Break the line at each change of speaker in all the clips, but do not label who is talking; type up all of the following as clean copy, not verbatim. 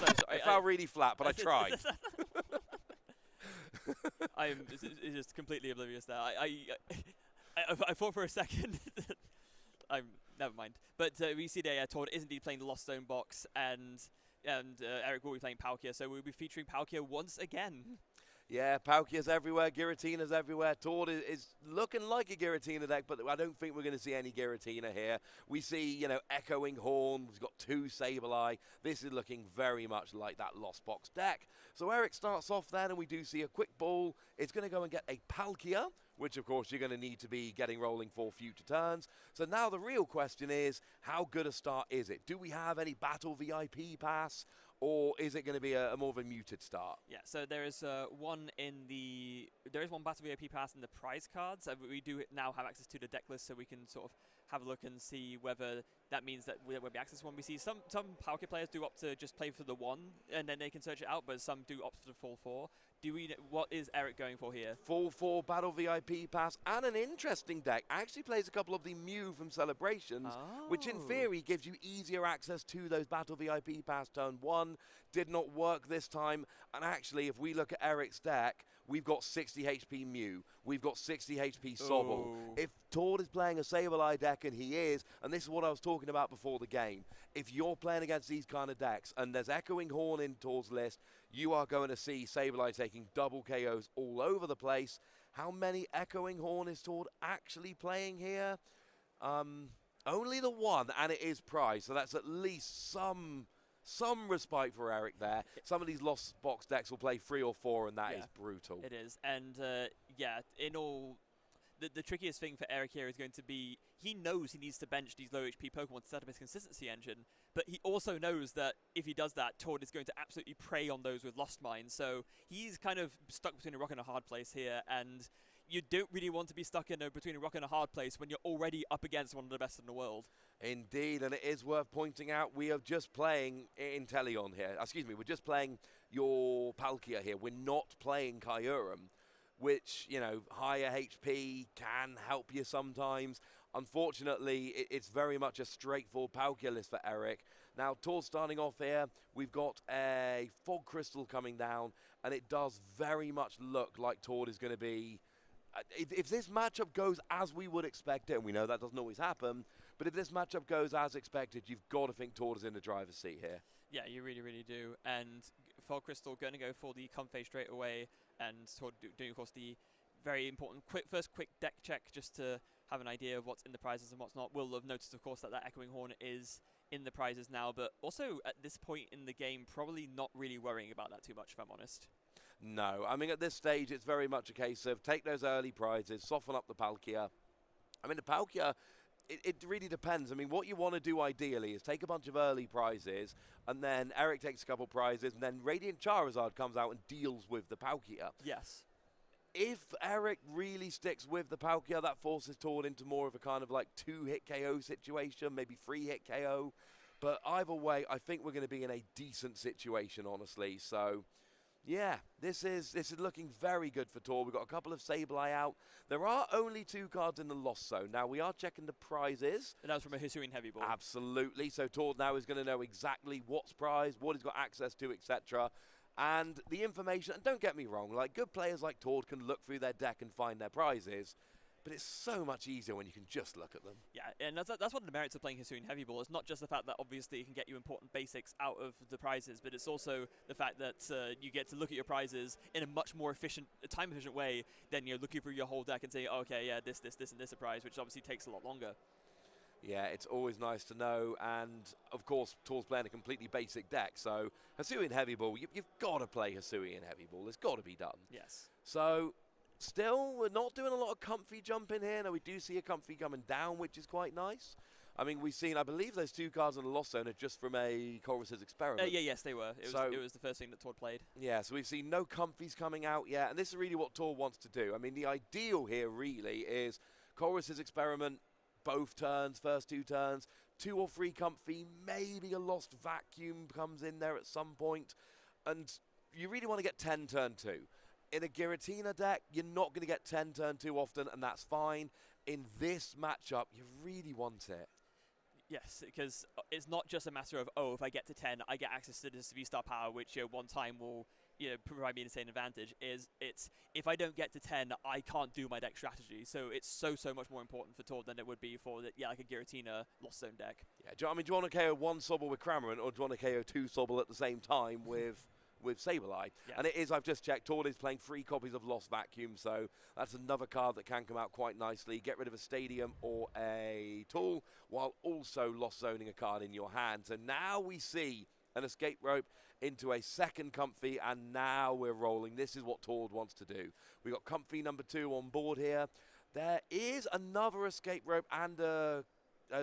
It felt really flat, but I tried.
I'm just completely oblivious there. I thought for a second. Never mind. But we see there, Tord is indeed playing the Lost Zone box, and Eric will be playing Palkia, so we'll be featuring Palkia once again.
Yeah, Palkia's everywhere, Giratina's everywhere. Tord is looking like a Giratina deck, but I don't think we're going to see any Giratina here. We see, you know, Echoing Horn. We've got 2 Sableye. This is looking very much like that Lost Box deck. So Eric starts off then, and we do see a quick ball. It's going to go and get a Palkia, which, of course, you're going to need to be getting rolling for future turns. So now the real question is, how good a start is it? Do we have any Battle VIP pass, or is it going to be a more of a muted start?
Yeah, so there is one Battle VIP pass in the prize cards. We do now have access to the deck list, so we can sort of have a look and see whether that means that we'll be access one. We see some Palkia players do opt to just play for the 1, and then they can search it out, but some do opt for the full 4. What is Eric going for here?
Full 4 Battle VIP pass, and an interesting deck. Actually plays a couple of the Mew from Celebrations, which in theory gives you easier access to those Battle VIP pass turn 1. Did not work this time, and actually if we look at Eric's deck, we've got 60 HP Mew, we've got 60 HP Sobble. If Tord is playing a Sableye deck, and he is, and this is what I was talking about before the game, if you're playing against these kind of decks, and there's Echoing Horn in Tord's list, you are going to see Sableye taking double KOs all over the place. How many Echoing Horn is Tord actually playing here? Only the 1, and it is prize, so that's at least some respite for Eric there. Some of these Lost Box decks will play 3 or 4, and that is brutal.
It is, and in all, the trickiest thing for Eric here is going to be, he knows he needs to bench these low HP Pokemon to set up his consistency engine, but he also knows that if he does that, Tord is going to absolutely prey on those with Lost Mine, so he's kind of stuck between a rock and a hard place here, and you don't really want to be stuck between a rock and a hard place when you're already up against one of the best in the world.
Indeed, and it is worth pointing out, we are just playing Inteleon here. Excuse me, we're just playing your Palkia here. We're not playing Kyurem, which, you know, higher HP can help you sometimes. Unfortunately, it's very much a straightforward Palkia list for Eric. Now, Tord starting off here, we've got a Fog Crystal coming down, and it does very much look like Tord is going to be... If this matchup goes as we would expect it, and we know that doesn't always happen, but if this matchup goes as expected, you've got to think Tord is in the driver's seat here.
Yeah, you really, really do. And Fog Crystal going to go for the Comfey straight away, and Tord doing, of course, the very important first quick deck check just to have an idea of what's in the prizes and what's not. We'll have noticed, of course, that Echoing Horn is in the prizes now, but also at this point in the game, probably not really worrying about that too much, if I'm honest.
No, I mean, at this stage, it's very much a case of take those early prizes, soften up the Palkia. I mean, the Palkia, it really depends. I mean, what you want to do ideally is take a bunch of early prizes, and then Eric takes a couple prizes, and then Radiant Charizard comes out and deals with the Palkia.
Yes.
If Eric really sticks with the Palkia, that forces Tord into more of a kind of like 2-hit KO situation, maybe 3-hit KO. But either way, I think we're going to be in a decent situation, honestly. So... yeah, this is looking very good for Tord. We've got a couple of Sableye out. There are only 2 cards in the Lost Zone. Now, we are checking the prizes.
And that was from a Hisuian Heavy Ball.
Absolutely. So Tord now is going to know exactly what's prized, what he's got access to, etc. And the information, and don't get me wrong, like good players like Tord can look through their deck and find their prizes. But it's so much easier when you can just look at them.
Yeah, and that's one of the merits of playing Hisuian Heavy Ball. It's not just the fact that obviously it can get you important basics out of the prizes, but it's also the fact that you get to look at your prizes in a much more efficient, time-efficient way than looking through your whole deck and saying, oh, okay, yeah, this, and this a prize, which obviously takes a lot longer.
Yeah, it's always nice to know, and of course, Tord's playing a completely basic deck, so Hisuian Heavy Ball, you've got to play Hisuian Heavy Ball. It's got to be done.
Yes. So...
still, we're not doing a lot of comfy jumping here. Now, we do see a comfy coming down, which is quite nice. I mean, we've seen, I believe those 2 cards in the Lost Zone are just from a Chorus's Experiment.
Yes, they were. It was the first thing that Tord played. Yeah,
so we've seen no comfies coming out yet, and this is really what Tord wants to do. I mean, the ideal here really is Chorus's Experiment, both turns, first 2 turns, 2 or 3 comfy, maybe a Lost Vacuum comes in there at some point, and you really want to get 10 turn 2. In a Giratina deck, you're not going to get 10 turn 2 often, and that's fine. In this matchup, you really want it.
Yes, because it's not just a matter of, oh, if I get to 10, I get access to this V-Star power, which one time will provide me an insane advantage. It's if I don't get to 10, I can't do my deck strategy. So it's so much more important for Tord than it would be for like a Giratina Lost Zone deck.
Yeah, do you want to KO one Sobble with Cramorant, or do you want to KO two Sobble at the same time with Sableye?
Yeah.
And it is, I've just checked, Tord is playing 3 copies of Lost Vacuum, so that's another card that can come out quite nicely. Get rid of a Stadium or a Tool, while also Lost Zoning a card in your hand. So now we see an Escape Rope into a second Comfy, and now we're rolling. This is what Tord wants to do. We got Comfy number 2 on board here. There is another Escape Rope and a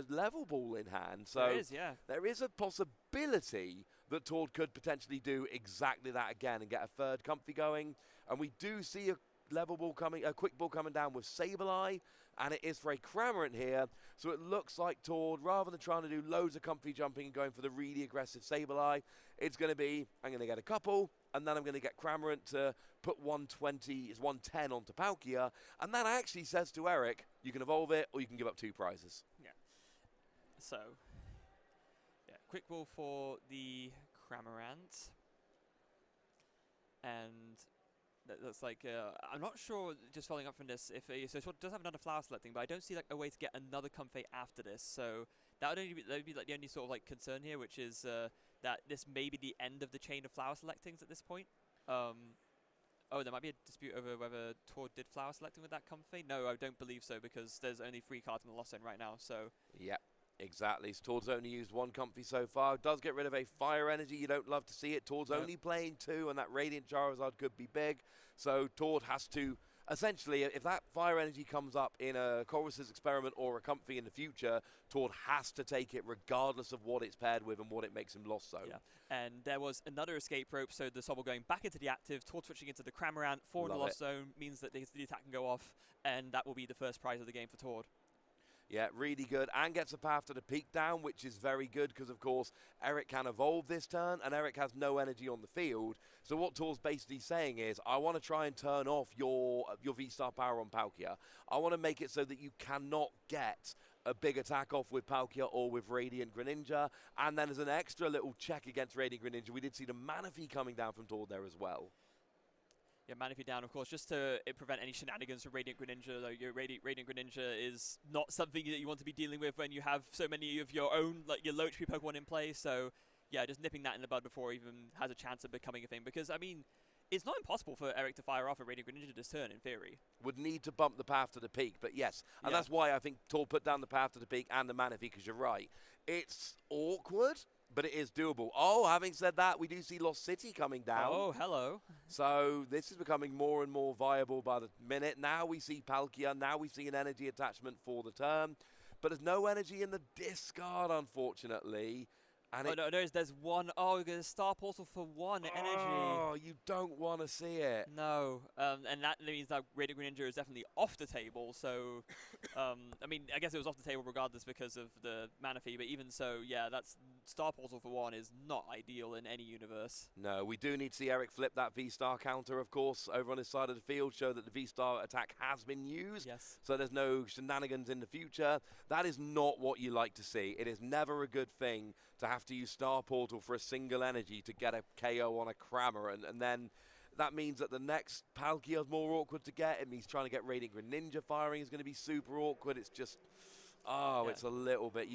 level ball in hand. So
there is, yeah.
There is a possibility that Tord could potentially do exactly that again and get a third Comfy going. And we do see a level ball coming, a quick ball coming down with Sableye, and it is for a Cramorant here. So it looks like Tord, rather than trying to do loads of Comfy jumping and going for the really aggressive Sableye, it's going to be, I'm going to get a couple, and then I'm going to get Cramorant to put 110 onto Palkia, and that actually says to Eric, you can evolve it, or you can give up 2 prizes.
Yeah. So, yeah, quick ball for the Cramorant. And that looks like, I'm not sure, just following up from this, if so it does have another flower selecting, but I don't see like a way to get another Comfey after this. So that would be like the only sort of like concern here, which is that this may be the end of the chain of flower selectings at this point. Oh, there might be a dispute over whether Tord did flower selecting with that Comfey. No, I don't believe so, because there's only 3 cards in the Lost Zone right now. So
yeah. Exactly. So Tord's only used 1 Comfy so far. Does get rid of a Fire Energy. You don't love to see it. Tord's only playing 2, and that Radiant Charizard could be big. So Tord has to, essentially, if that Fire Energy comes up in a Chorus's Experiment or a Comfy in the future, Tord has to take it regardless of what it's paired with and what it makes him Lost Zone.
Yeah. And there was another Escape Rope, so the Sobble going back into the active, Tord switching into the Cramorant, 4 in the Lost Zone, means that the attack can go off, and that will be the first prize of the game for Tord.
Yeah, really good, and gets a path to the peak down, which is very good because, of course, Eric can evolve this turn, and Eric has no energy on the field. So what Tord's basically saying is, I want to try and turn off your V-Star power on Palkia. I want to make it so that you cannot get a big attack off with Palkia or with Radiant Greninja, and then as an extra little check against Radiant Greninja, we did see the Manaphy coming down from Tord there as well.
Yeah, Manaphy down, of course, just to prevent any shenanigans from Radiant Greninja. Though your Radiant Greninja is not something that you want to be dealing with when you have so many of your own, like your low HP Pokemon in play. So, yeah, just nipping that in the bud before it even has a chance of becoming a thing. Because, I mean, it's not impossible for Eric to fire off a Radiant Greninja this turn, in theory.
Would need to bump the path to the peak, but yes. And that's why I think Tord put down the path to the peak and the Manaphy, because you're right. It's awkward, but it is doable. Oh, having said that, we do see Lost City coming down.
Oh, hello.
So this is becoming more and more viable by the minute. Now we see Palkia. Now we see an energy attachment for the turn. But there's no energy in the discard, unfortunately. And
no, there's one. Oh, there's Star Portal for 1 energy.
Oh, you don't want to see it.
No, and that means that Radiant Greninja is definitely off the table. So, I mean, I guess it was off the table regardless because of the Manaphy. But even so, yeah, that's Star Portal for 1 is not ideal in any universe.
No, we do need to see Eric flip that V-Star counter, of course, over on his side of the field, show that the V-Star attack has been used.
Yes.
So there's no shenanigans in the future. That is not what you like to see. It is never a good thing to have to use Star Portal for a single energy to get a KO on a Cramorant, and then that means that the next Palkia is more awkward to get. It means trying to get Radiant Greninja firing is going to be super awkward. It's just, it's a little bit,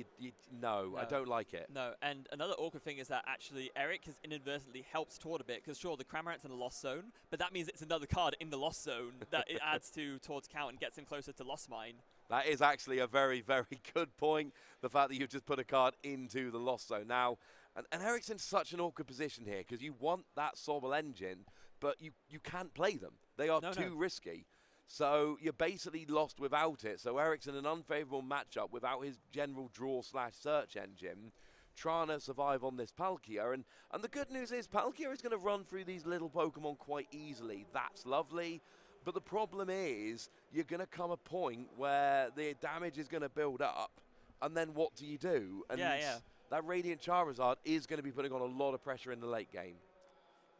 no, I don't like it.
No, and another awkward thing is that actually Eric has inadvertently helped Tord a bit, because sure, the Cramorant's in the Lost Zone, but that means it's another card in the Lost Zone that it adds to Tord's count and gets him closer to Lost Mine.
That is actually a very, very good point, the fact that you've just put a card into the Lost Zone. Now, and Eric's in such an awkward position here, because you want that Sobble engine, but you can't play them. They are too risky. So you're basically lost without it. So Eric's in an unfavorable matchup without his general draw/search engine, trying to survive on this Palkia. And the good news is Palkia is going to run through these little Pokemon quite easily. That's lovely. But the problem is, you're going to come a point where the damage is going to build up, and then what do you do? And that Radiant Charizard is going to be putting on a lot of pressure in the late game.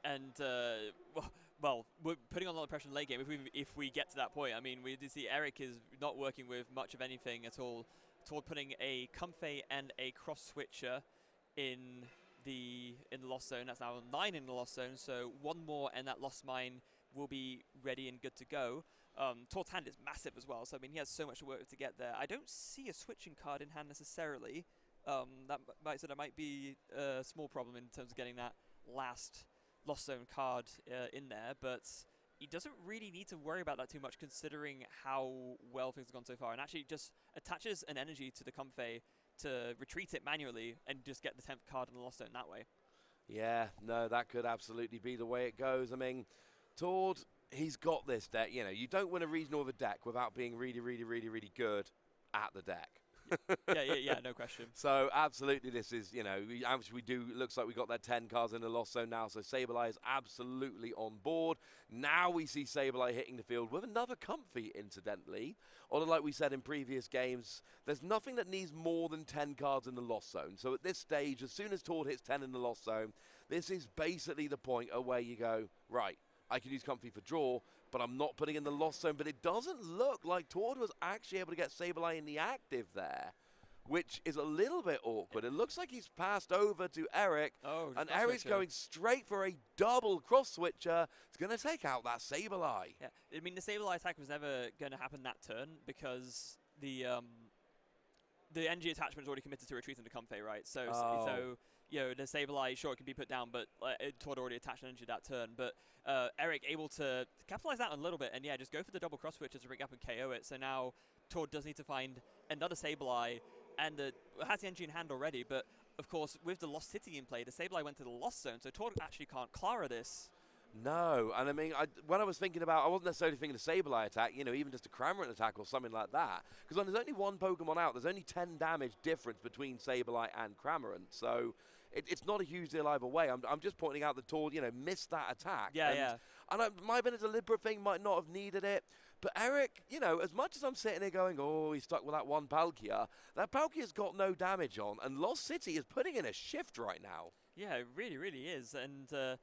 And, well, we're putting on a lot of pressure in the late game if we get to that point. I mean, we did see Eric is not working with much of anything at all toward putting a Comfey and a Cross Switcher in the Lost Zone. That's now 9 in the Lost Zone, so 1 more and that Lost Mine will be ready and good to go. Tord's hand is massive as well, so I mean he has so much work to get there. I don't see a switching card in hand necessarily. That might be a small problem in terms of getting that last Lost Zone card in there, but he doesn't really need to worry about that too much considering how well things have gone so far, and actually just attaches an energy to the Comfey to retreat it manually and just get the 10th card in the Lost Zone that way.
Yeah, no, that could absolutely be the way it goes. I mean, Tord, he's got this deck. You know, you don't win a regional with a deck without being really, really, really, really good at the deck.
yeah, no question.
So absolutely, this is, you know, we do. Looks like we got that 10 cards in the Lost Zone now. So Sableye is absolutely on board. Now we see Sableye hitting the field with another Comfey, incidentally. Although, like we said in previous games, there's nothing that needs more than 10 cards in the Lost Zone. So at this stage, as soon as Tord hits 10 in the Lost Zone, this is basically the point at where you go, right, I can use Comfey for draw, but I'm not putting in the Lost Zone. But it doesn't look like Tord was actually able to get Sableye in the active there, which is a little bit awkward. It looks like he's passed over to Eric, and Eric's going straight for a double cross switcher. It's going to take out that Sableye.
Yeah, I mean, the Sableye attack was never going to happen that turn because the NG attachment is already committed to retreat into Comfey, right? So you know, the Sableye, sure, it can be put down, but Tord already attached an energy that turn. But Eric able to capitalize that a little bit and, yeah, just go for the double cross switches to bring up and KO it. So now Tord does need to find another Sableye, and has the energy in hand already. But, of course, with the Lost City in play, the Sableye went to the Lost Zone, so Tord actually can't Clara this.
No, and I mean, when I was thinking about, I wasn't necessarily thinking a Sableye attack, you know, even just a Cramorant attack or something like that. Because when there's only one Pokemon out, there's only 10 damage difference between Sableye and Cramorant. So it's not a huge deal either way. I'm just pointing out that Tord, you know, missed that attack.
Yeah.
And it might have been a deliberate thing, might not have needed it. But Eric, you know, as much as I'm sitting here going, oh, he's stuck with that one Palkia, that Palkia's got no damage on, and Lost City is putting in a shift right now.
Yeah, it really, really is. And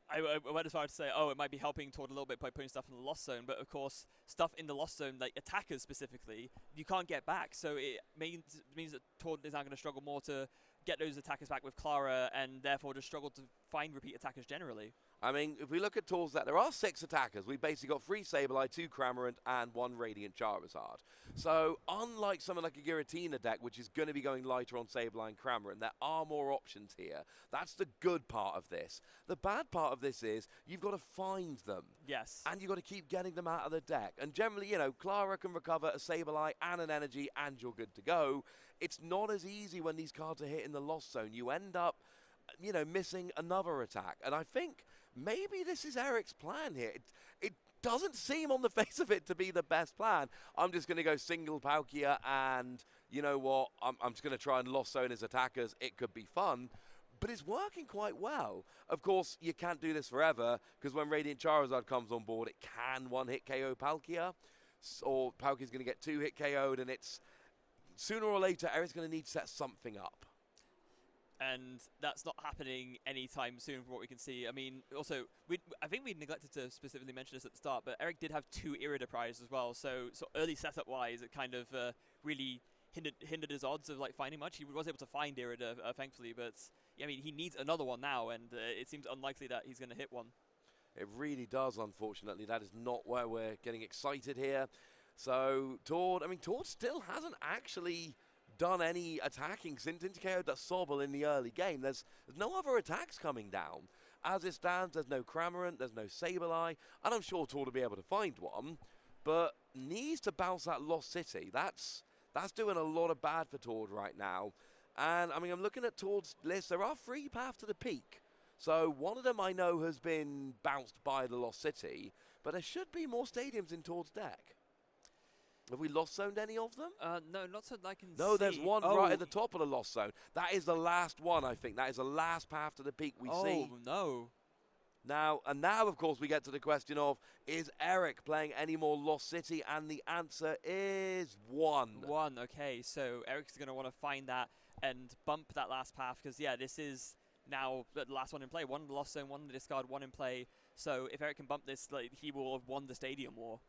I went as far as to say, oh, it might be helping Tord a little bit by putting stuff in the Lost Zone, but of course, stuff in the Lost Zone, like attackers specifically, you can't get back. So it means that Tord is now going to struggle more to get those attackers back with Clara, and therefore just struggle to find repeat attackers generally.
I mean, if we look at Tord's deck, there are 6 attackers. We've basically got 3 Sableye, 2 Cramorant, and 1 Radiant Charizard. So, unlike something like a Giratina deck, which is going to be going lighter on Sableye and Cramorant, there are more options here. That's the good part of this. The bad part of this is you've got to find them.
Yes.
And you've got to keep getting them out of the deck. And generally, you know, Clara can recover a Sableye and an energy, and you're good to go. It's not as easy when these cards are hit in the Lost Zone. You end up, you know, missing another attack. And I think maybe this is Eric's plan here. It doesn't seem on the face of it to be the best plan. I'm just going to go single Palkia, and you know what? I'm just going to try and Lost Zone his attackers. It could be fun, but it's working quite well. Of course, you can't do this forever, because when Radiant Charizard comes on board, it can one-hit KO Palkia, or Palkia's going to get 2-hit KO'd, and it's sooner or later, Eric's going to need to set something up.
And that's not happening anytime soon from what we can see. I mean, also, I think we neglected to specifically mention this at the start, but Eric did have 2 Iridiprize as well, so early setup-wise, it kind of really hindered his odds of like finding much. He was able to find Irida, thankfully, but yeah, I mean, he needs another one now, and it seems unlikely that he's going to hit one.
It really does, unfortunately. That is not where we're getting excited here. So, Tord still hasn't actually done any attacking since KO'd that Sobble in the early game. There's no other attacks coming down. As it stands, there's no Cramorant, there's no Sableye, and I'm sure Tord will be able to find one, but needs to bounce that Lost City. That's doing a lot of bad for Tord right now. And I mean, I'm looking at Tord's list. There are 3 paths to the peak. So one of them I know has been bounced by the Lost City, but there should be more stadiums in Tord's deck. Have we Lost Zoned any of them?
No, not so that I can see.
No, there's one right at the top of the Lost Zone. That is the last one, I think. That is the last path to the peak we see.
Oh, no.
Now, of course, we get to the question of, is Eric playing any more Lost City? And the answer is 1.
1, okay. So Eric's going to want to find that and bump that last path, because, yeah, this is now the last one in play. 1 in the Lost Zone, 1 in the discard, 1 in play. So if Eric can bump this, like, he will have won the Stadium War.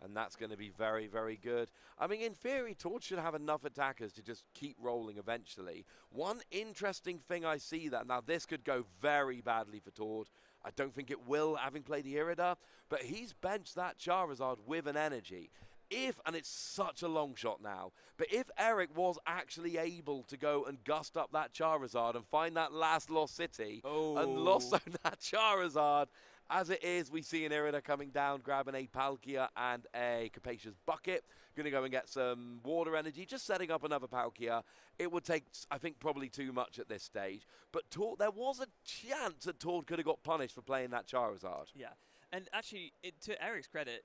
And that's going to be very, very good. I mean, in theory, Tord should have enough attackers to just keep rolling eventually. One interesting thing I see that, now this could go very badly for Tord. I don't think it will, having played the Irida, but he's benched that Charizard with an energy. If, and it's such a long shot now, but if Eric was actually able to go and gust up that Charizard and find that last Lost City and Lost Zone that Charizard, as it is, we see an Irida coming down, grabbing a Palkia and a Capacious Bucket. Going to go and get some water energy, just setting up another Palkia. It would take, I think, probably too much at this stage. But there was a chance that Tord could have got punished for playing that Charizard.
Yeah, and actually, to Eric's credit,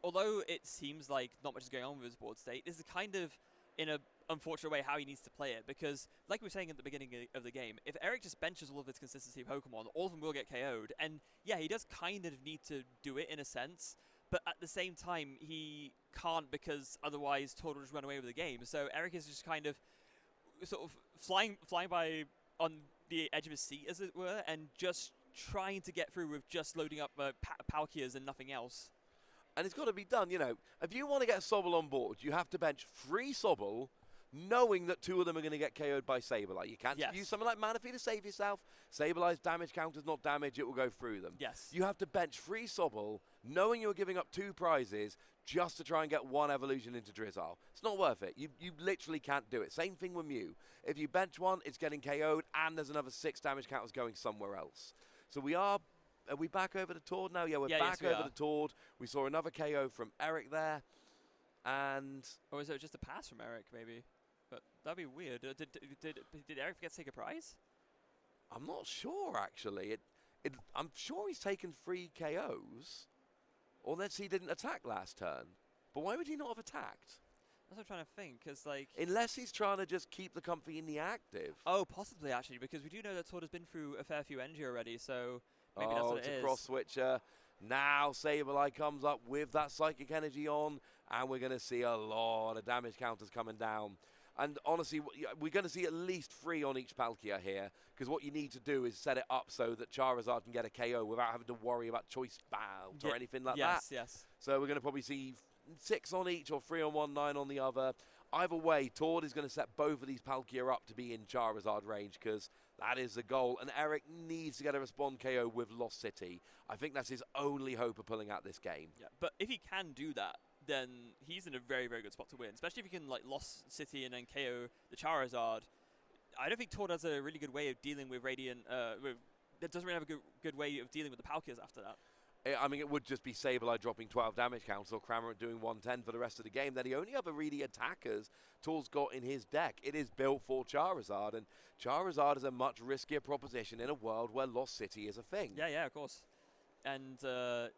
although it seems like not much is going on with his board state, this is kind of, in a unfortunate way, how he needs to play it, because like we were saying at the beginning of the game, if Eric just benches all of his consistency Pokemon, all of them will get KO'd, and yeah, he does kind of need to do it in a sense, but at the same time, he can't, because otherwise Tord will just run away with the game. So Eric is just kind of sort of flying by on the edge of his seat, as it were, and just trying to get through with just loading up Palkias and nothing else.
And it's got to be done, you know. If you want to get Sobble on board, you have to bench 3 Sobble, knowing that 2 of them are going to get KO'd by Sableye. You can't use something like Manaphy to save yourself. Sableye's damage counter's not damage, it will go through them.
Yes.
You have to bench 3 Sobble, knowing you're giving up 2 prizes, just to try and get 1 evolution into Drizzile. It's not worth it. You literally can't do it. Same thing with Mew. If you bench 1, it's getting KO'd, and there's another 6 damage counters going somewhere else. So are we back over to Tord now? Yeah, we're back over to Tord. We saw another KO from Eric there. And...
Or is it just a pass from Eric, maybe? But that'd be weird. Did Eric forget to take a prize?
I'm not sure, actually. I'm sure he's taken 3 KOs. Unless he didn't attack last turn. But why would he not have attacked?
That's what I'm trying to think, because, like...
Unless he's trying to just keep the comfy in the active.
Oh, possibly, actually, because we do know that Tord has been through a fair few NG already, so... Maybe that's what it is.
It's a cross switcher. Now Sableye comes up with that psychic energy on, and we're going to see a lot of damage counters coming down. And honestly, we're going to see at least 3 on each Palkia here, because what you need to do is set it up so that Charizard can get a KO without having to worry about choice bound or anything like that.
Yes.
So we're going to probably see 6 on each or 3 on one, 9 on the other. Either way, Tord is going to set both of these Palkia up to be in Charizard range, because that is the goal. And Eric needs to get a Respond KO with Lost City. I think that's his only hope of pulling out this game.
Yeah, but if he can do that, then he's in a very, very good spot to win. Especially if he can like Lost City and then KO the Charizard. I don't think Tord has a really good way of dealing with Radiant. That doesn't really have a good way of dealing with the Palkias after that.
I mean, it would just be Sableye dropping 12 damage counts or Cramorant doing 110 for the rest of the game. Then the only other really attackers Tord's got in his deck, it is built for Charizard, and Charizard is a much riskier proposition in a world where Lost City is a thing.
Yeah, of course. And, I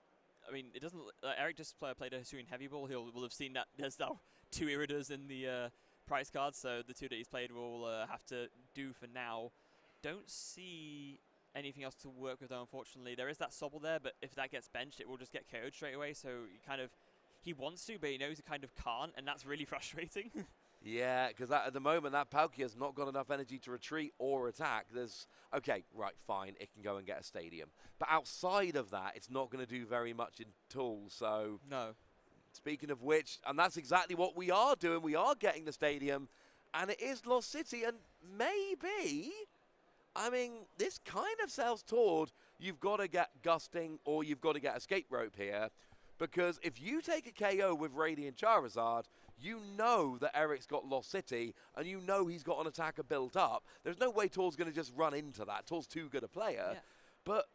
mean, it doesn't... Eric just played a Hisuian Heavy Ball. Will have seen that there's now 2 Iridas in the prize cards, so the 2 that he's played will have to do for now. Don't see anything else to work with, though, unfortunately. There is that Sobble there, but if that gets benched, it will just get KO'd straight away. So he wants to, but he knows he kind of can't, and that's really frustrating.
Yeah, because at the moment, that Palkia's not got enough energy to retreat or attack. Okay, right, fine, it can go and get a stadium. But outside of that, it's not going to do very much in tools, so...
No.
Speaking of which, and that's exactly what we are doing. We are getting the stadium, and it is Lost City, and maybe... I mean, this kind of sells Tord. You've got to get Gusting or you've got to get Escape Rope here. Because if you take a KO with Radiant Charizard, you know that Eric's got Lost City and you know he's got an attacker built up. There's no way Tord's going to just run into that. Tord's too good a player. Yeah. But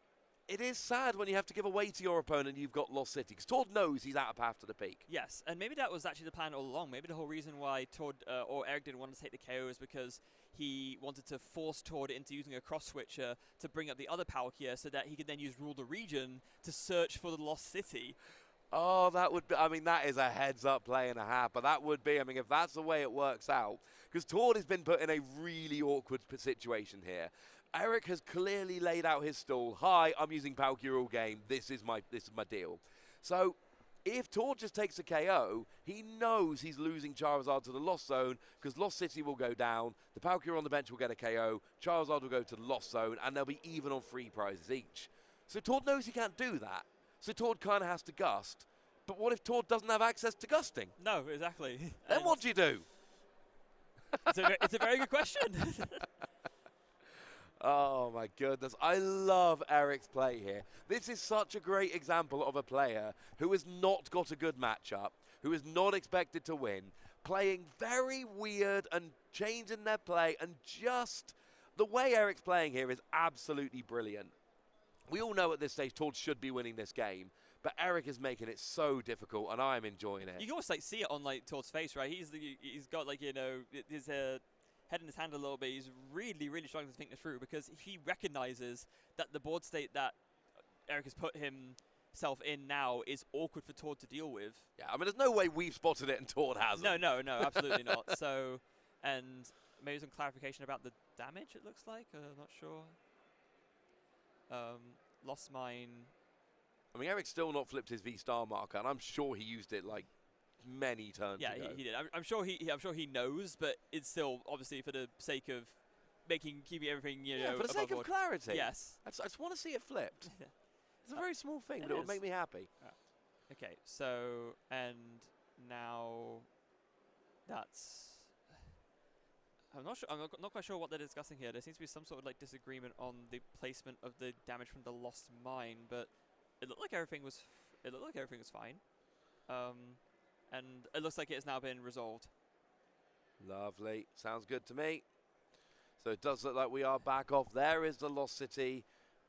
it is sad when you have to give away to your opponent and you've got Lost City. Because Tord knows he's out of path to the peak.
Yes, and maybe that was actually the plan all along. Maybe the whole reason why Tord or Eric didn't want to take the KO is because he wanted to force Tord into using a cross switcher to bring up the other Palkia so that he could then use Rule the Region to search for the Lost City.
Oh, that would be, I mean, that is a heads-up play and a half, but that would be, I mean, if that's the way it works out, because Tord has been put in a really awkward situation here. Eric has clearly laid out his stall. Hi, I'm using Palkia all game. This is my deal. So if Tord just takes a KO, he knows he's losing Charizard to the Lost Zone because Lost City will go down, the Palkia on the bench will get a KO, Charizard will go to the Lost Zone, and they'll be even on 3 prizes each. So Tord knows he can't do that. So Tord kind of has to gust. But what if Tord doesn't have access to Gusting?
No, exactly.
Then what do you do?
It's a very good question.
Oh my goodness, I love Eric's play here. This is such a great example of a player who has not got a good matchup, who is not expected to win, playing very weird and changing their play, and just the way Eric's playing here is absolutely brilliant. We all know at this stage Tord should be winning this game, but Eric is making it so difficult, and I'm enjoying it.
You can almost like see it on like Tord's face, right? He's got like, you know, his head in his hand a little bit. He's really, really struggling to think this through because he recognizes that the board state that Eric has put himself in now is awkward for Tord to deal with.
Yeah, I mean, there's no way we've spotted it and Tord hasn't.
No, absolutely not. So, and maybe some clarification about the damage, it looks like. I'm not sure. Lost mine.
I mean, Eric's still not flipped his V-star marker, and I'm sure he used it like many turns ago.
Yeah, he did. I'm sure he knows, but it's still obviously for the sake of keeping everything, you know,
for the sake of clarity.
Yes.
I just want to see it flipped. It's a very small thing, but it would make me happy.
Okay, so and now that's. I'm not sure. I'm not quite sure what they're discussing here. There seems to be some sort of like disagreement on the placement of the damage from the lost mine, but it looked like everything was. It looked like everything was fine. And it looks like it has now been resolved.
Lovely. Sounds good to me. So it does look like we are back off. There is the Lost City.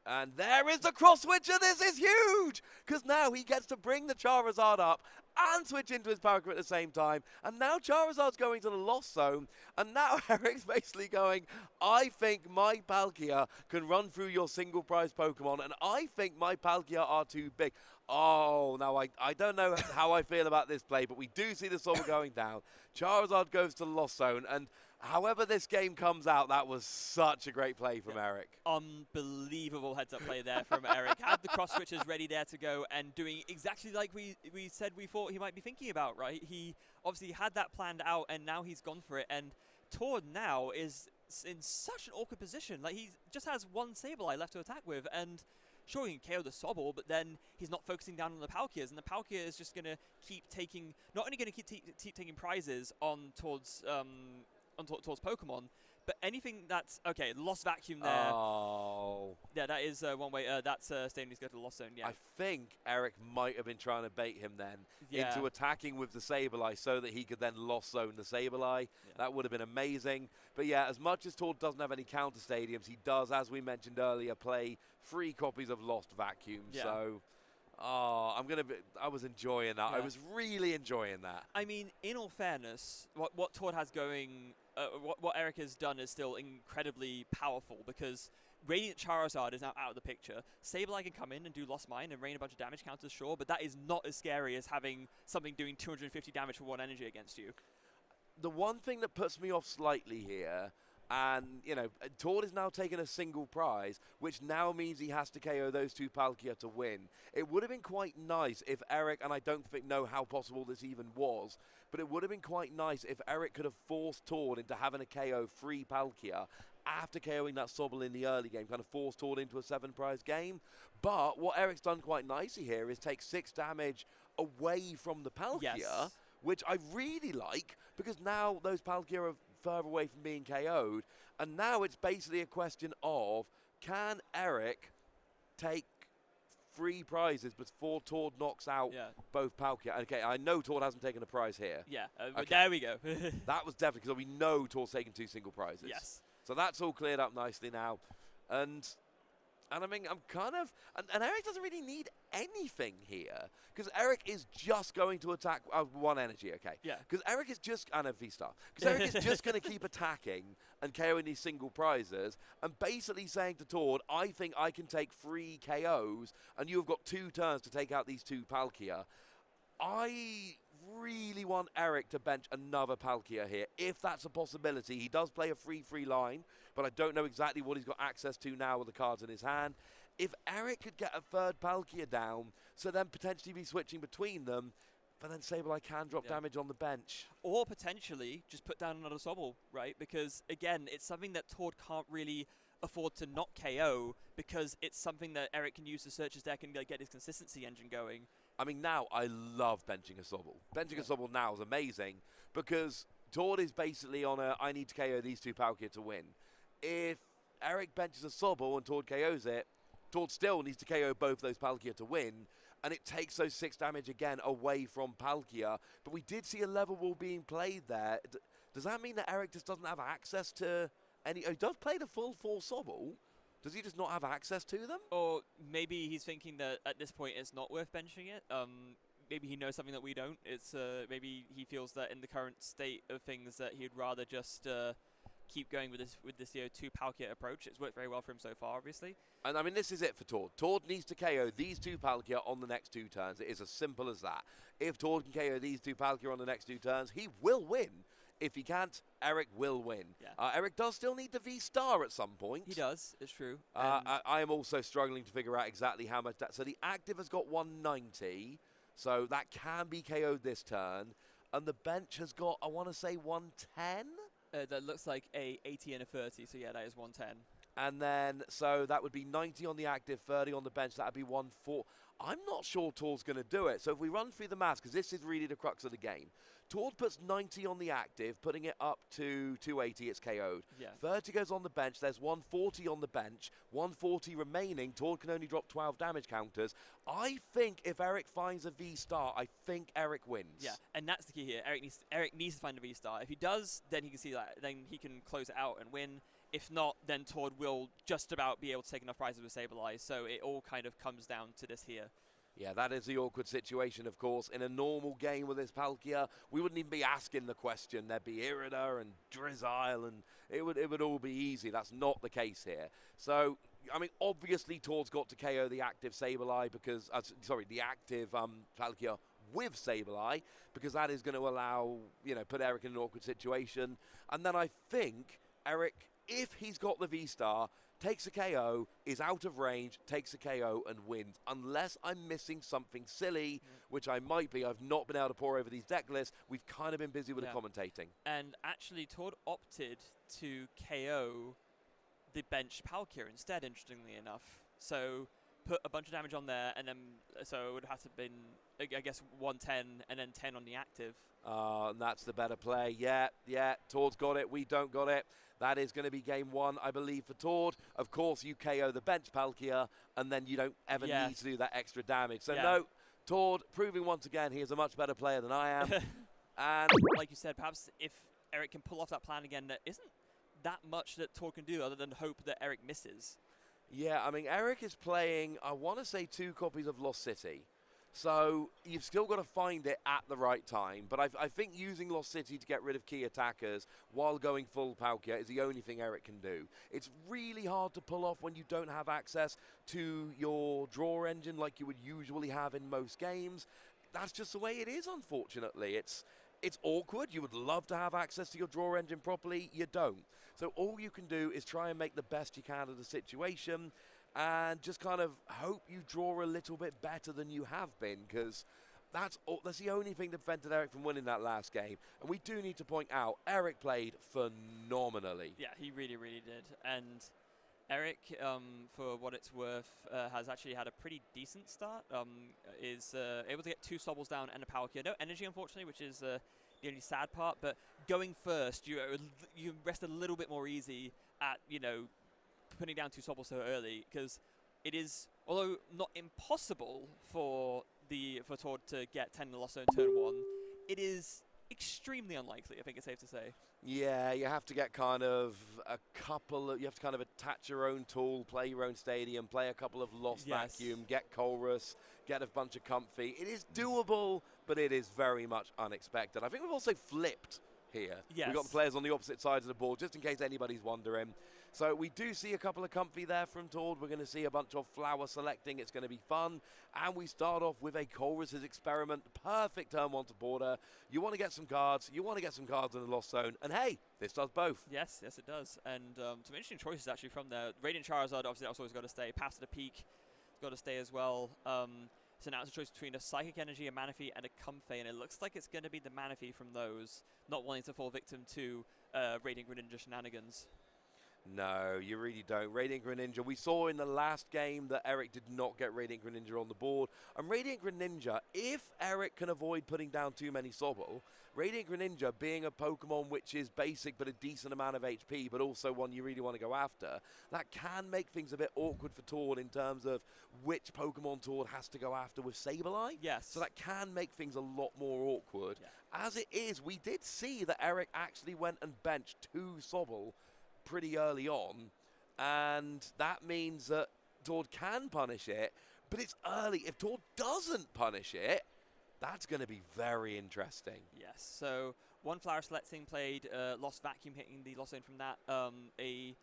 And there is the cross switcher. This is huge! Because now he gets to bring the Charizard up and switch into his Palkia at the same time. And now Charizard's going to the Lost Zone. And now Eric's basically going, I think my Palkia can run through your single prize Pokemon. And I think my Palkia are too big. Oh, now I don't know how I feel about this play, but we do see the Sobble going down. Charizard goes to the Lost Zone, and however this game comes out, that was such a great play from Eric.
Unbelievable heads-up play there from Eric. Had the cross switches ready there to go and doing exactly like we said we thought he might be thinking about, right? He obviously had that planned out, and now he's gone for it. And Tord now is in such an awkward position. Like, he just has one Sableye left to attack with, and sure, he can KO the Sobble, but then he's not focusing down on the Palkias, and the Palkia is just going to keep taking, not only going to keep taking prizes towards Pokemon, but anything that's, okay, Lost Vacuum there.
Oh.
Yeah, that is one way, that's staying to go to the Lost Zone, yeah.
I think Eric might have been trying to bait him then into attacking with the Sableye so that he could then Lost Zone the Sableye. Yeah. That would have been amazing. But yeah, as much as Tord doesn't have any counter stadiums, he does, as we mentioned earlier, play 3 copies of Lost Vacuum. Yeah. So, I was enjoying that. Yeah. I was really enjoying that.
I mean, in all fairness, what Tord has going, what Eric has done is still incredibly powerful because Radiant Charizard is now out of the picture. Sableye can come in and do Lost Mine and rain a bunch of damage counters, sure, but that is not as scary as having something doing 250 damage for 1 energy against you.
The one thing that puts me off slightly here, and, you know, Tord is now taking a single prize, which now means he has to KO those 2 Palkia to win. It would have been quite nice if Eric, and I don't know how possible this even was, but it would have been quite nice if Eric could have forced Tord into having a KO 3 Palkia after KOing that Sobble in the early game, kind of forced Tord into a 7-prize game. But what Eric's done quite nicely here is take 6 damage away from the Palkia, which I really like, because now those Palkia are further away from being KO'd, and now it's basically a question of, can Eric take 3 prizes before Tord knocks out both Palkia? Okay, I know Tord hasn't taken a prize here.
Yeah, there we go.
That was definitely, because we know Tord's taken 2 single prizes.
Yes.
So that's all cleared up nicely now. And I mean, I'm kind of... And Eric doesn't really need anything here. Because Eric is just going to attack... 1 energy, okay.
Yeah.
Because Eric is just... And a V-star. Because Eric is just going to keep attacking and KOing these single prizes. And basically saying to Tord, I think I can take 3 KOs. And you've got 2 turns to take out these 2 Palkia. I really want Eric to bench another Palkia here, if that's a possibility. He does play a 3-3 line, but I don't know exactly what he's got access to now with the cards in his hand. If Eric could get a 3rd Palkia down, so then potentially be switching between them, but then Sableye can drop damage on the bench.
Or potentially just put down another Sobble, right? Because, again, it's something that Tord can't really afford to not KO, because it's something that Eric can use to search his deck and get his consistency engine going.
I mean, now I love benching a Sobble. Benching a Sobble now is amazing because Tord is basically on a I need to KO these two Palkia to win. If Eric benches a Sobble and Tord KOs it, Tord still needs to KO both those Palkia to win, and it takes those 6 damage again away from Palkia. But we did see a level ball being played there. Does that mean that Eric just doesn't have access to any... He does play the full 4 Sobble. Does he just not have access to them?
Or maybe he's thinking that at this point it's not worth benching it. Maybe he knows something that we don't. It's maybe he feels that in the current state of things that he'd rather just keep going with this 2 Palkia approach. It's worked very well for him so far, obviously.
And I mean, this is it for Tord. Tord needs to KO these 2 Palkia on the next 2 turns. It is as simple as that. If Tord can KO these 2 Palkia on the next 2 turns, he will win. If he can't, Eric will win.
Yeah.
Eric does still need the V-Star at some point.
He does, it's true.
I am also struggling to figure out exactly how much that... So the active has got 190, so that can be KO'd this turn. And the bench has got, I want to say, 110?
That looks like a 80 and a 30, so yeah, that is 110.
And then, so that would be 90 on the active, 30 on the bench. That would be 140. I'm not sure Tord's going to do it. So if we run through the maths, because this is really the crux of the game. Tord puts 90 on the active, putting it up to 280, it's KO'd.
Yeah.
30 goes on the bench, there's 140 on the bench, 140 remaining. Tord can only drop 12 damage counters. I think if Eric finds a V-Star, I think Eric wins.
Yeah, and that's the key here. Eric needs to find a V-Star. If he does, then he can see that. Then he can close it out and win. If not, then Tord will just about be able to take enough prizes with Sableye. So it all kind of comes down to this here.
Yeah, that is the awkward situation, of course. In a normal game with this Palkia, we wouldn't even be asking the question. There'd be Irida and Drizzile, and it would all be easy. That's not the case here. So, I mean, obviously, Tord's got to KO the active Sableye because, the active Palkia with Sableye, because that is going to allow, put Eric in an awkward situation. And then I think Eric, if he's got the V-Star, takes a KO, is out of range, takes a KO and wins. Unless I'm missing something silly, which I might be. I've not been able to pour over these deck lists. We've kind of been busy with the commentating.
And actually, Tord opted to KO the bench Palkia instead, interestingly enough. So put a bunch of damage on there, and then so it would have to have been, I guess, 110 and then 10 on the active.
And that's the better play. Yeah, Tord's got it. We don't got it. That is going to be game 1, I believe, for Tord. Of course, you KO the bench Palkia, and then you don't ever need to do that extra damage. So no, Tord proving once again he is a much better player than I am. And
like you said, perhaps if Eric can pull off that plan again, there isn't that much that Tord can do other than hope that Eric misses.
Yeah, I mean, Eric is playing, I want to say, 2 copies of Lost City. So you've still got to find it at the right time. But I think using Lost City to get rid of key attackers while going full Palkia is the only thing Eric can do. It's really hard to pull off when you don't have access to your draw engine like you would usually have in most games. That's just the way it is, unfortunately. It's awkward. You would love to have access to your draw engine properly. You don't. So all you can do is try and make the best you can of the situation and just kind of hope you draw a little bit better than you have been, because that's the only thing that prevented Eric from winning that last game. And we do need to point out, Eric played phenomenally.
Yeah, he really, really did. And Eric, for what it's worth, has actually had a pretty decent start. Is able to get 2 Sobbles down and a Palkia. No energy, unfortunately, which is the only sad part. But going first, you rest a little bit more easy at, putting down 2 Sobbles so early, because it is, although not impossible for Tord to get 10 in the Lost Zone turn 1, it is extremely unlikely, I think it's safe to say.
Yeah, you have to get kind of you have to kind of attach your own tool, play your own stadium, play a couple of Lost Vacuum, get Chorus, get a bunch of Comfy. It is doable, but it is very much unexpected. I think we've also flipped here.
Yes.
We've got the players on the opposite sides of the board, just in case anybody's wondering. So we do see a couple of Comfy there from Tord. We're going to see a bunch of flower selecting. It's going to be fun. And we start off with a Chorus's Experiment. Perfect turn 1 to border. You want to get some cards. You want to get some cards in the Lost Zone. And hey, this does both.
Yes, it does. And some interesting choices actually from there. Radiant Charizard, obviously, that's always got to stay. Pass to the Peak, it's got to stay as well. So now it's a choice between a Psychic Energy, a Manaphy, and a Comfey, and it looks like it's going to be the Manaphy from those, not wanting to fall victim to Radiant Greninja shenanigans.
No, you really don't. Radiant Greninja, we saw in the last game that Eric did not get Radiant Greninja on the board. And Radiant Greninja, if Eric can avoid putting down too many Sobble, Radiant Greninja being a Pokemon which is basic but a decent amount of HP, but also one you really want to go after, that can make things a bit awkward for Tord in terms of which Pokemon Tord has to go after with Sableye.
Yes.
So that can make things a lot more awkward.
Yeah.
As it is, we did see that Eric actually went and benched 2 Sobble pretty early on, and that means that Tord can punish it, but it's early. If Tord doesn't punish it, that's going to be very interesting.
Yes, so one Flower Selecting played, Lost Vacuum hitting the Lost Zone from that, a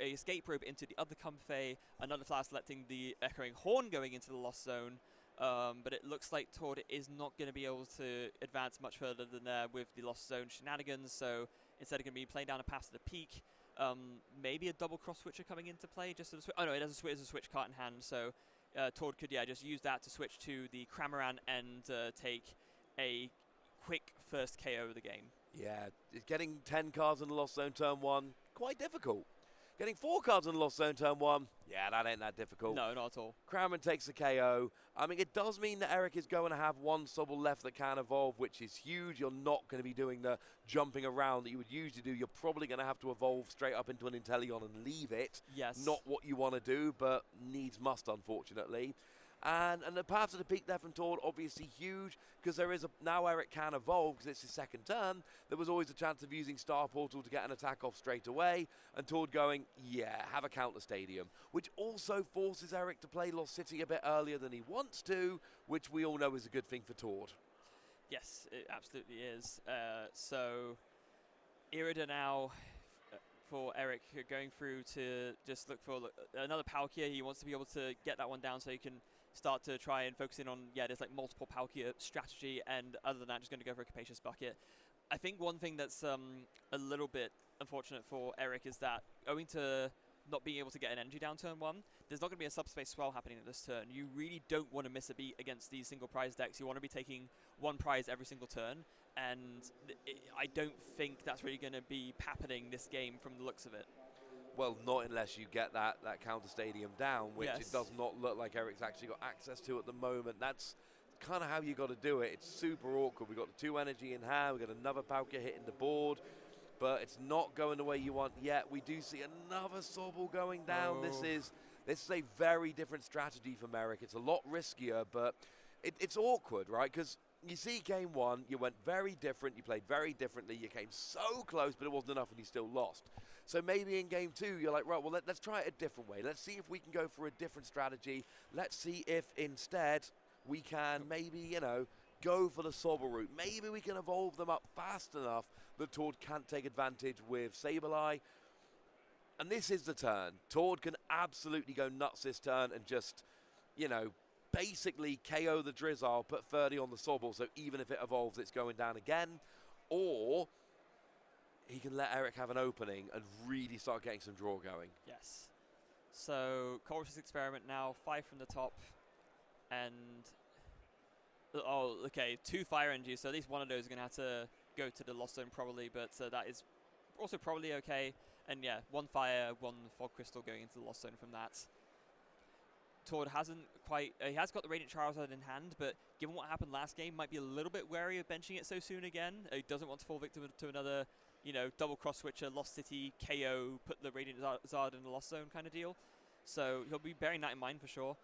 Escape Rope into the other Comfey, another Flower Selecting the Echoing Horn going into the Lost Zone, but it looks like Tord is not going to be able to advance much further than there with the Lost Zone shenanigans, so instead of going to be playing down a pass to the peak, maybe a double cross switcher coming into play just to switch. Oh no, it has a switch card in hand, so Tord could just use that to switch to the Cramorant and take a quick first KO of the game. Yeah,
getting 10 cards in the Lost Zone turn 1, quite difficult. Getting 4 cards in the Lost Zone turn 1, yeah, that ain't that difficult.
No, not at all.
Cramorant takes the KO. I mean, it does mean that Eric is going to have 1 Sobble left that can evolve, which is huge. You're not going to be doing the jumping around that you would usually do. You're probably going to have to evolve straight up into an Inteleon and leave it.
Yes.
Not what you want to do, but needs must, unfortunately. And the path to the peak there from Tord, obviously huge, because there is now Eric can evolve, because it's his second turn. There was always a chance of using Star Portal to get an attack off straight away, and Tord going, yeah, have a counter stadium, which also forces Eric to play Lost City a bit earlier than he wants to, which we all know is a good thing for Tord.
Yes, it absolutely is. So, Irida now for Eric going through to just look for another Palkia. He wants to be able to get that one down so he can start to try and focus in on, there's like multiple Palkia strategy, and other than that, just going to go for a Capacious Bucket. I think one thing that's a little bit unfortunate for Eric is that owing to not being able to get an energy down turn 1, there's not going to be a subspace swell happening at this turn. You really don't want to miss a beat against these single prize decks. You want to be taking 1 prize every single turn, and I don't think that's really going to be happening this game from the looks of it.
Well, not unless you get that counter stadium down, which it does not look like Eric's actually got access to at the moment. That's kind of how you got to do it. It's super awkward. We've got the 2 energy in hand. We've got another Palkia hitting the board, but it's not going the way you want yet. We do see another Sobble going down. This is a very different strategy from Eric. It's a lot riskier, but it's awkward, right? Because you see game 1, you went very different. You played very differently. You came so close, but it wasn't enough, and you still lost. So maybe in game 2, you're like, right, well, let's try it a different way. Let's see if we can go for a different strategy. Let's see if instead we can maybe, go for the Sobble route. Maybe we can evolve them up fast enough that Tord can't take advantage with Sableye. And this is the turn. Tord can absolutely go nuts this turn and just, basically KO the Drizzile, put 30 on the Sobble, so even if it evolves, it's going down again. Or he can let Eric have an opening and really start getting some draw going.
Yes. So, Colress's Experiment now, 5 from the top, and okay, 2 Fire Energies, so at least one of those are going to have to go to the Lost Zone probably, but that is also probably okay. And yeah, 1 Fire, 1 Fog Crystal going into the Lost Zone from that. Tord hasn't quite, he has got the Radiant Charizard in hand, but given what happened last game, might be a little bit wary of benching it so soon again. He doesn't want to fall victim to another, double cross switcher, Lost City, KO, put the Radiant Zard in the Lost Zone kind of deal. So he'll be bearing that in mind for sure.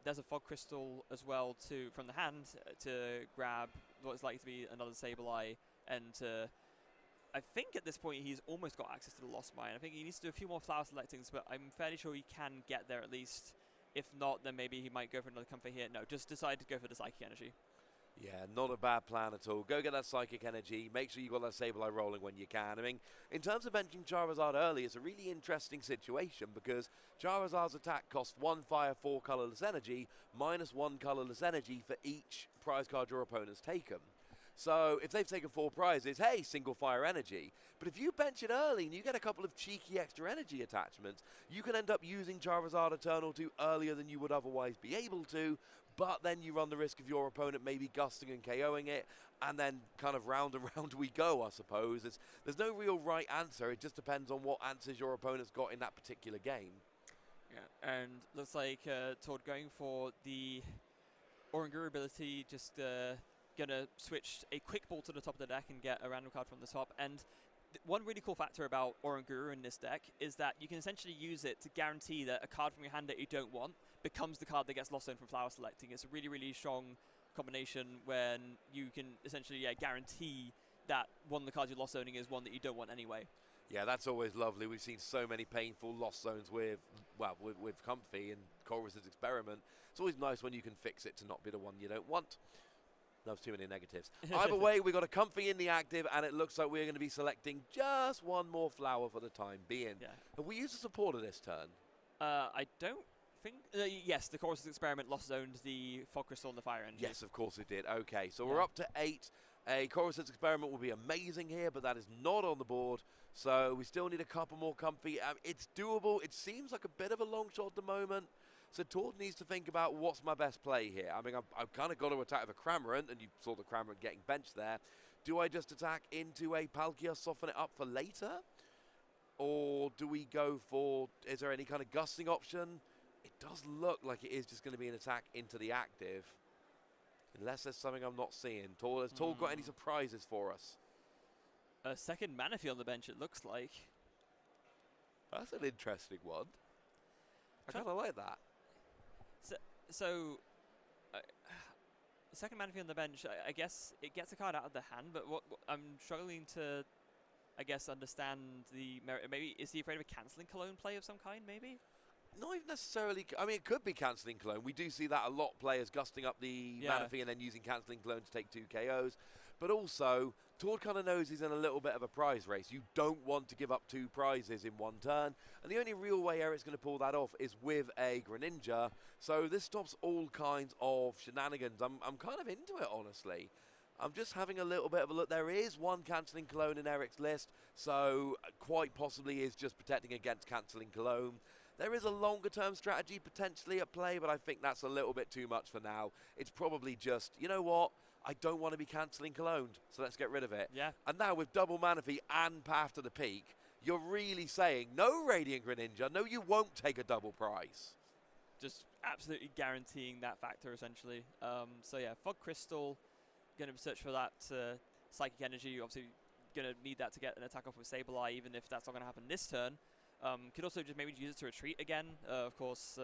There's a Fog Crystal as well from the hand to grab what is likely to be another Sableye, and I think at this point he's almost got access to the Lost Mine. I think he needs to do a few more Flower Selectings, but I'm fairly sure he can get there at least. If not, then maybe he might go for another Comfort here. No, just decide to go for the Psychic Energy.
Yeah, not a bad plan at all. Go get that Psychic Energy. Make sure you got that Sableye rolling when you can. I mean, in terms of benching Charizard early, it's a really interesting situation because Charizard's attack costs 1 Fire, 4 colorless energy, minus 1 colorless energy for each prize card your opponent's taken. So if they've taken 4 prizes, hey, single fire energy. But if you bench it early and you get a couple of cheeky extra energy attachments, you can end up using Charizard Eternal 2 earlier than you would otherwise be able to, but then you run the risk of your opponent maybe gusting and KOing it, and then kind of round and round we go, I suppose. There's no real right answer. It just depends on what answers your opponent's got in that particular game.
Yeah, and looks like Tord going for the Oranguru ability, just gonna switch a quick ball to the top of the deck and get a random card from the top. And one really cool factor about Oranguru in this deck is that you can essentially use it to guarantee that a card from your hand that you don't want becomes the card that gets lost zone from flower selecting. It's a really, really strong combination when you can essentially guarantee that one of the cards you're lost zoning is one that you don't want anyway.
Yeah, that's always lovely. We've seen so many painful lost zones with Comfy and Chorus's Experiment. It's always nice when you can fix it to not be the one you don't want. There's too many negatives. Either way, we got a Comfy in the active, and it looks like we're going to be selecting just one more flower for the time being.
Yeah.
Have we used a supporter this turn?
I don't think... yes, the Chorus's Experiment lost zoned the Fog Crystal and the Fire Engine.
Yes, of course it did. Okay, so we're up to 8. A Chorus's Experiment will be amazing here, but that is not on the board. So we still need a couple more Comfy. It's doable. It seems like a bit of a long shot at the moment. So Tord needs to think about what's my best play here. I mean, I've kind of got to attack with a Cramorant, and you saw the Cramorant getting benched there. Do I just attack into a Palkia, soften it up for later? Or do we go for, is there any kind of gusting option? It does look like it is just going to be an attack into the active. Unless there's something I'm not seeing. Has Tord got any surprises for us?
A second Manaphy on the bench, it looks like.
That's an interesting one. I kind of like that.
So second Manaphy on the bench, I guess it gets a card out of the hand, but what I'm struggling to, I guess, understand the merit. Maybe, is he afraid of a cancelling Cologne play of some kind, maybe?
Not even necessarily. I mean, it could be cancelling Cologne. We do see that a lot, players gusting up the Manaphy and then using cancelling Cologne to take 2 KOs. But also, Tord kind of knows he's in a little bit of a prize race. You don't want to give up 2 prizes in one turn. And the only real way Eric's going to pull that off is with a Greninja. So this stops all kinds of shenanigans. I'm kind of into it, honestly. I'm just having a little bit of a look. There is one cancelling Cologne in Eric's list. So quite possibly is just protecting against cancelling Cologne. There is a longer-term strategy potentially at play, but I think that's a little bit too much for now. It's probably just, you know what? I don't want to be cancelling Cologne, so let's get rid of it.
Yeah.
And now with double Manaphy and Path to the Peak, you're really saying, no Radiant Greninja, no, you won't take a double prize.
Just absolutely guaranteeing that factor, essentially. So yeah, Fog Crystal, going to search for that Psychic Energy. You're obviously going to need that to get an attack off with Sableye, even if that's not going to happen this turn. Could also just maybe use it to retreat again. Of course,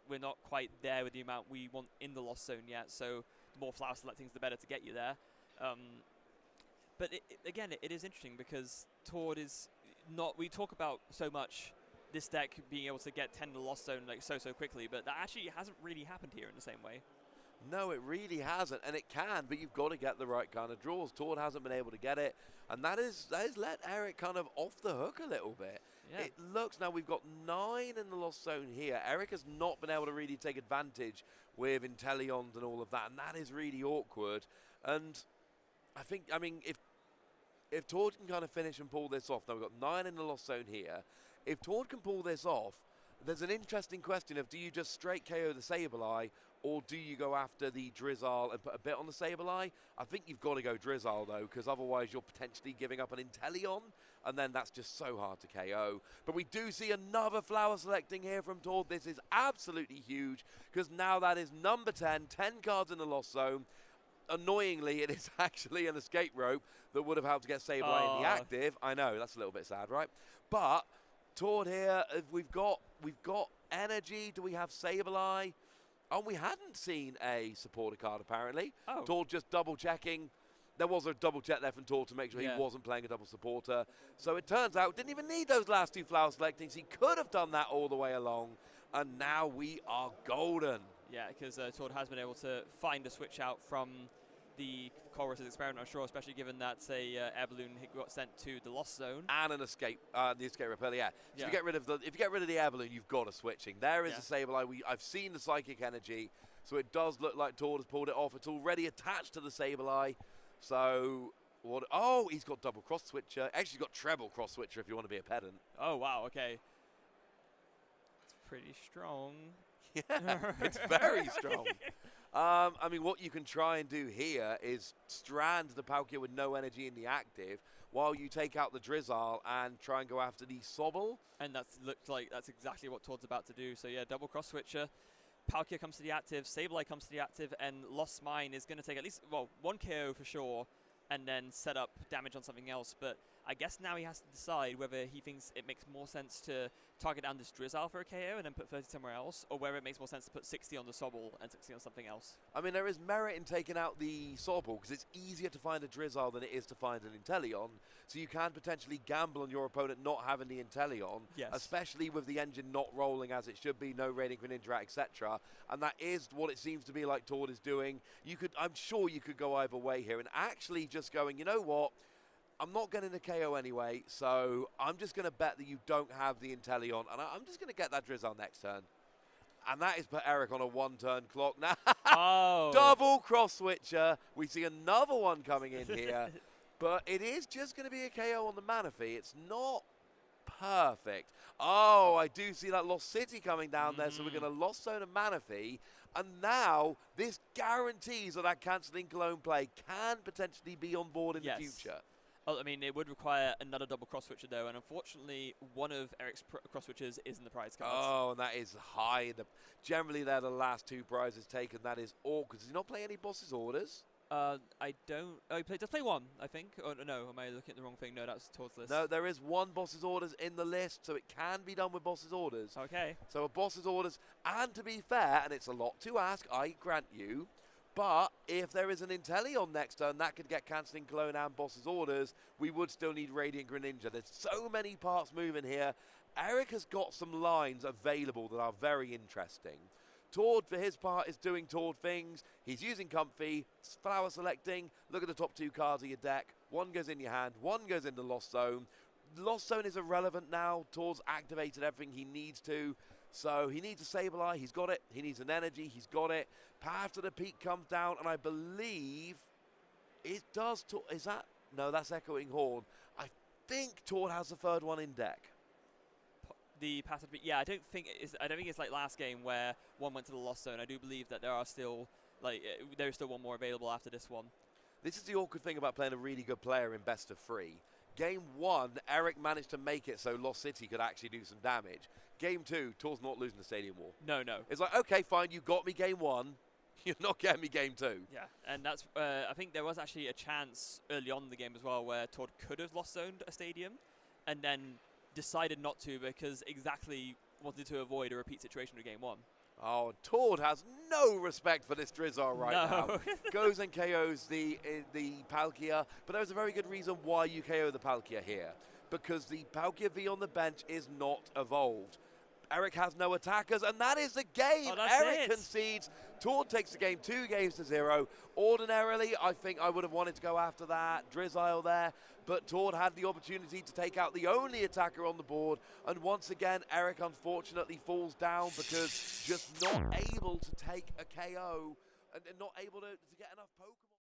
we're not quite there with the amount we want in the Lost Zone yet, so the more flower selecting, the better to get you there. But again, it is interesting because Tord is not... We talk about so much this deck being able to get 10 to the Lost Zone like so quickly, but that actually hasn't really happened here in the same way.
No, it really hasn't, and it can, but you've got to get the right kind of draws. Tord hasn't been able to get it, and that has let Eric kind of off the hook a little bit.
Yeah.
It looks, now we've got 9 in the Lost Zone here. Eric has not been able to really take advantage with Inteleons and all of that, and that is really awkward. And I mean, if Tord can kind of finish and pull this off, now we've got 9 in the Lost Zone here. If Tord can pull this off, there's an interesting question of, do you just straight KO the Sableye, or do you go after the Drizzle and put a bit on the Sableye? I think you've got to go Drizzle, though, because otherwise you're potentially giving up an Inteleon, and then that's just so hard to KO. But we do see another flower selecting here from Tord. This is absolutely huge, because now that is number 10, 10 cards in the Lost Zone. Annoyingly, it is actually an escape rope that would have helped to get Sableye in the active. I know, that's a little bit sad, right? But Tord here, we've got energy. Do we have Sableye? Oh, we hadn't seen a supporter card, apparently.
Oh.
Tord just double-checking. There was a double-check there from Tord to make sure he wasn't playing a double supporter. So it turns out didn't even need those last 2 flower selectings. He could have done that all the way along. And now we are golden.
Yeah, because Tord has been able to find a switch out from the Chorus's Experiment, I'm sure, especially given that air balloon got sent to the Lost Zone
and an escape, the escape repel. Yeah. So if you get rid of the air balloon, you've got a switching. There is a Sableye. I've seen the Psychic Energy, so it does look like Tord has pulled it off. It's already attached to the Sableye. So, what? Oh, he's got double cross switcher. Actually, he's got treble cross switcher if you want to be a pedant.
Oh, wow, okay. It's pretty strong.
Yeah, it's very strong. I mean, what you can try and do here is strand the Palkia with no energy in the active while you take out the Drizzle and try and go after the Sobble.
And that looks like that's exactly what Todd's about to do. So, yeah, double cross switcher. Palkia comes to the active, Sableye comes to the active, and Lost Mine is going to take at least, well, 1 KO for sure, and then set up damage on something else. But I guess now he has to decide whether he thinks it makes more sense to target down this Drizzle for a KO and then put 30 somewhere else, or whether it makes more sense to put 60 on the Sobble and 60 on something else.
I mean, there is merit in taking out the Sobble because it's easier to find a Drizzle than it is to find an Inteleon. So you can potentially gamble on your opponent not having the Inteleon,
yes,
especially with the engine not rolling as it should be, no Radiant Greninja, etc. And that is what it seems to be like Tord is doing. I'm sure you could go either way here and actually just going, you know what? I'm not getting the KO anyway, so I'm just going to bet that you don't have the Inteleon, and I'm just going to get that Drizzle next turn. And that is put Eric on a 1-turn clock. Now, double cross switcher. We see another one coming in here, but it is just going to be a KO on the Manaphy. It's not perfect. Oh, I do see that Lost City coming down there, so we're going to Lost Zone a Manaphy. And now this guarantees that cancelling clone play can potentially be on board in the future.
I mean, it would require another double cross switcher though, and unfortunately, one of Eric's cross switchers is in the prize cards.
Oh, and that is high. Generally, they're the last 2 prizes taken. That is all. Does he not play any boss's orders?
I don't. Oh, he does play 1, I think. Oh, no, am I looking at the wrong thing? No, that's Todd's list.
No, there is 1 boss's orders in the list, so it can be done with boss's orders.
Okay.
So a boss's orders, and to be fair, and it's a lot to ask, I grant you, but if there is an Inteleon next turn, that could get cancelling clone and boss's orders. We would still need Radiant Greninja. There's so many parts moving here. Eric has got some lines available that are very interesting. Tord, for his part, is doing Tord things. He's using Comfy, flower selecting. Look at the top 2 cards of your deck. 1 goes in your hand, 1 goes in the Lost Zone. Lost Zone is irrelevant now. Tord's activated everything he needs to. So he needs a Sableye, he's got it. He needs an energy, he's got it. Path to the Peak comes down, and I believe it does. Is that? No, that's Echoing Horn. I think Tord has the 3rd one in deck.
The Path to the Peak, yeah, I don't think it's like last game where 1 went to the Lost Zone. I do believe that there are still there's still 1 more available after this one.
This is the awkward thing about playing a really good player in best of 3. Game 1, Eric managed to make it so Lost City could actually do some damage. Game 2, Tord's not losing the Stadium War.
No, no.
It's like, okay, fine, you got me game 1. You're not getting me game 2.
Yeah, and that's, I think there was actually a chance early on in the game as well where Tord could have Lost Zoned a Stadium and then decided not to because exactly wanted to avoid a repeat situation of game 1.
Oh, Tord has no respect for this Drizzle right now. Goes and KOs the Palkia, but there's a very good reason why you KO the Palkia here. Because the Palkia V on the bench is not evolved. Eric has no attackers, and that is the game. Eric concedes. Tord takes the game 2 games to 0. Ordinarily, I think I would have wanted to go after that Drizzle there, but Tord had the opportunity to take out the only attacker on the board, and once again, Eric unfortunately falls down because just not able to take a KO and not able to get enough Pokemon.